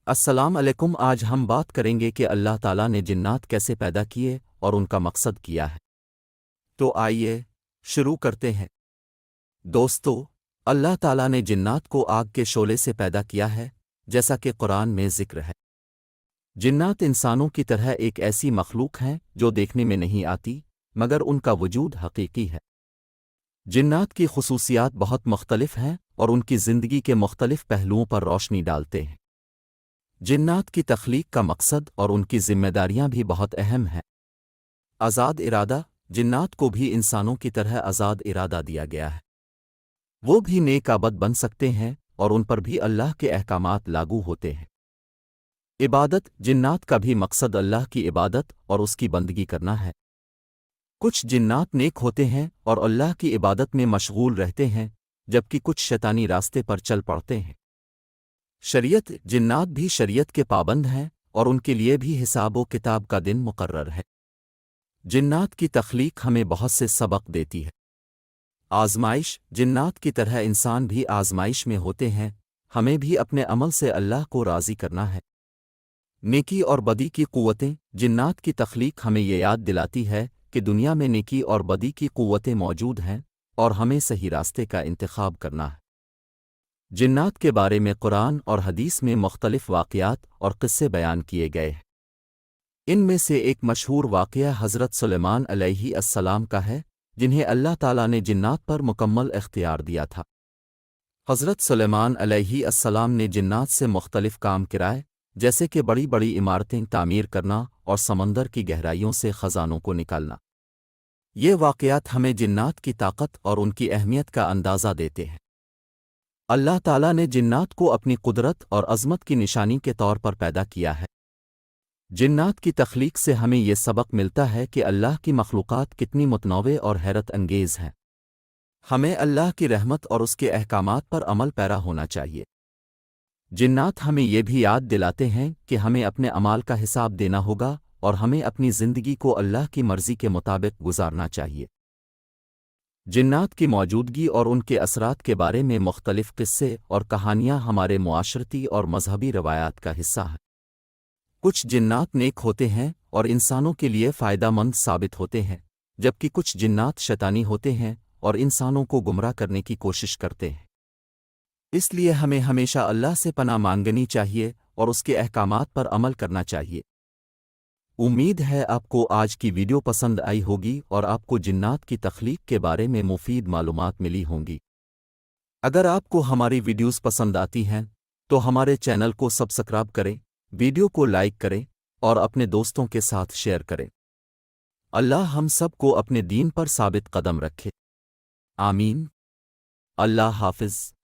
السلام علیکم۔ آج ہم بات کریں گے کہ اللہ تعالیٰ نے جنات کیسے پیدا کیے اور ان کا مقصد کیا ہے۔ تو آئیے شروع کرتے ہیں۔ دوستو، اللہ تعالیٰ نے جنات کو آگ کے شعلے سے پیدا کیا ہے، جیسا کہ قرآن میں ذکر ہے۔ جنات انسانوں کی طرح ایک ایسی مخلوق ہیں جو دیکھنے میں نہیں آتی، مگر ان کا وجود حقیقی ہے۔ جنات کی خصوصیات بہت مختلف ہیں اور ان کی زندگی کے مختلف پہلوؤں پر روشنی ڈالتے ہیں۔ جنات کی تخلیق کا مقصد اور ان کی ذمہ داریاں بھی بہت اہم ہیں۔ آزاد ارادہ، جنات کو بھی انسانوں کی طرح آزاد ارادہ دیا گیا ہے۔ وہ بھی نیک بد بن سکتے ہیں اور ان پر بھی اللہ کے احکامات لاگو ہوتے ہیں۔ عبادت، جنات کا بھی مقصد اللہ کی عبادت اور اس کی بندگی کرنا ہے۔ کچھ جنات نیک ہوتے ہیں اور اللہ کی عبادت میں مشغول رہتے ہیں، جبکہ کچھ شیطانی راستے پر چل پڑتے ہیں۔ شریعت، جنات بھی شریعت کے پابند ہیں اور ان کے لیے بھی حساب و کتاب کا دن مقرر ہے۔ جنات کی تخلیق ہمیں بہت سے سبق دیتی ہے۔ آزمائش، جنات کی طرح انسان بھی آزمائش میں ہوتے ہیں، ہمیں بھی اپنے عمل سے اللہ کو راضی کرنا ہے۔ نیکی اور بدی کی قوتیں، جنات کی تخلیق ہمیں یہ یاد دلاتی ہے کہ دنیا میں نیکی اور بدی کی قوتیں موجود ہیں اور ہمیں صحیح راستے کا انتخاب کرنا ہے۔ جنات کے بارے میں قرآن اور حدیث میں مختلف واقعات اور قصے بیان کیے گئے ہیں۔ ان میں سے ایک مشہور واقعہ حضرت سلیمان علیہ السلام کا ہے، جنہیں اللہ تعالیٰ نے جنات پر مکمل اختیار دیا تھا۔ حضرت سلیمان علیہ السلام نے جنات سے مختلف کام کرائے، جیسے کہ بڑی بڑی عمارتیں تعمیر کرنا اور سمندر کی گہرائیوں سے خزانوں کو نکالنا۔ یہ واقعات ہمیں جنات کی طاقت اور ان کی اہمیت کا اندازہ دیتے ہیں۔ اللہ تعالیٰ نے جنات کو اپنی قدرت اور عظمت کی نشانی کے طور پر پیدا کیا ہے۔ جنات کی تخلیق سے ہمیں یہ سبق ملتا ہے کہ اللہ کی مخلوقات کتنی متنوع اور حیرت انگیز ہیں۔ ہمیں اللہ کی رحمت اور اس کے احکامات پر عمل پیرا ہونا چاہیے۔ جنات ہمیں یہ بھی یاد دلاتے ہیں کہ ہمیں اپنے اعمال کا حساب دینا ہوگا اور ہمیں اپنی زندگی کو اللہ کی مرضی کے مطابق گزارنا چاہیے۔ جنات کی موجودگی اور ان کے اثرات کے بارے میں مختلف قصے اور کہانیاں ہمارے معاشرتی اور مذہبی روایات کا حصہ ہیں۔ کچھ جنات نیک ہوتے ہیں اور انسانوں کے لیے فائدہ مند ثابت ہوتے ہیں، جبکہ کچھ جنات شیطانی ہوتے ہیں اور انسانوں کو گمراہ کرنے کی کوشش کرتے ہیں۔ اس لیے ہمیں ہمیشہ اللہ سے پناہ مانگنی چاہیے اور اس کے احکامات پر عمل کرنا چاہیے۔ امید ہے آپ کو آج کی ویڈیو پسند آئی ہوگی اور آپ کو جنات کی تخلیق کے بارے میں مفید معلومات ملی ہوں گی۔ اگر آپ کو ہماری ویڈیوز پسند آتی ہیں تو ہمارے چینل کو سبسکرائب کریں، ویڈیو کو لائک کریں اور اپنے دوستوں کے ساتھ شیئر کریں۔ اللہ ہم سب کو اپنے دین پر ثابت قدم رکھے۔ آمین۔ اللہ حافظ۔